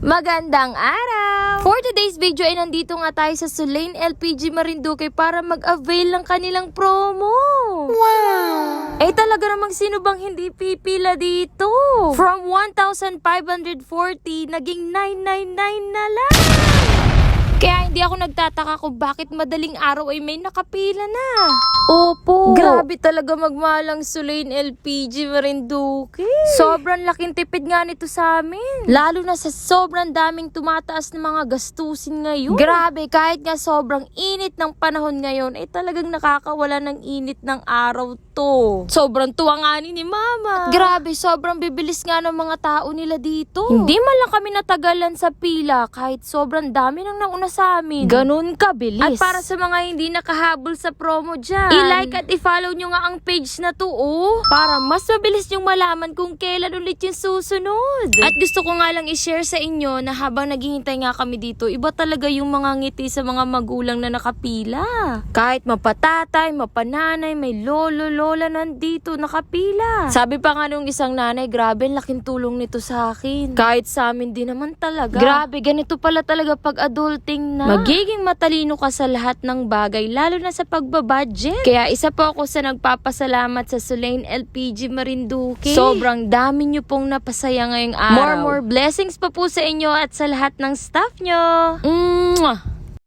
Magandang araw! For today's video ay nandito nga tayo sa Sulain LPG Marinduque para mag-avail ng kanilang promo. Wow! Eh talaga namang sino bang hindi pipila dito? From 1,540 naging 999 na lang! Kaya hindi ako nagtataka kung bakit madaling araw ay may nakapila na. Opo. Grabe talaga magmalang Sulain LPG Marinduque. Sobrang laking tipid nga nito sa amin. Lalo na sa sobrang daming tumataas na mga gastusin ngayon. Grabe, kahit nga sobrang init ng panahon ngayon, ay talagang nakakawala ng init ng araw to. Sobrang tuwa nga ni Mama. At grabe, sobrang bibilis nga ng mga tao nila dito. Hindi man lang kami natagalan sa pila kahit sobrang dami nang nauna sa amin. Ganun kabilis. At para sa mga hindi nakahabol sa promo dyan, i-like at i-follow nyo nga ang page na to, para mas mabilis nyong malaman kung kailan ulit yung susunod. At gusto ko nga lang i-share sa inyo na habang naghihintay nga kami dito, iba talaga yung mga ngiti sa mga magulang na nakapila. Kahit mapatatay, mapananay, may lolo, lola nandito nakapila. Sabi pa nga nung isang nanay, grabe, laking tulong nito sa akin. Kahit sa amin din naman talaga. Grabe, ganito pala talaga pag adulting na. Magiging matalino ka sa lahat ng bagay, lalo na sa pagbabudget. Kaya isa po ako sa nagpapasalamat sa Sulain LPG Marinduque. Sobrang dami nyo pong napasaya ngayong araw. More blessings pa po sa inyo at sa lahat ng staff nyo. Mwah!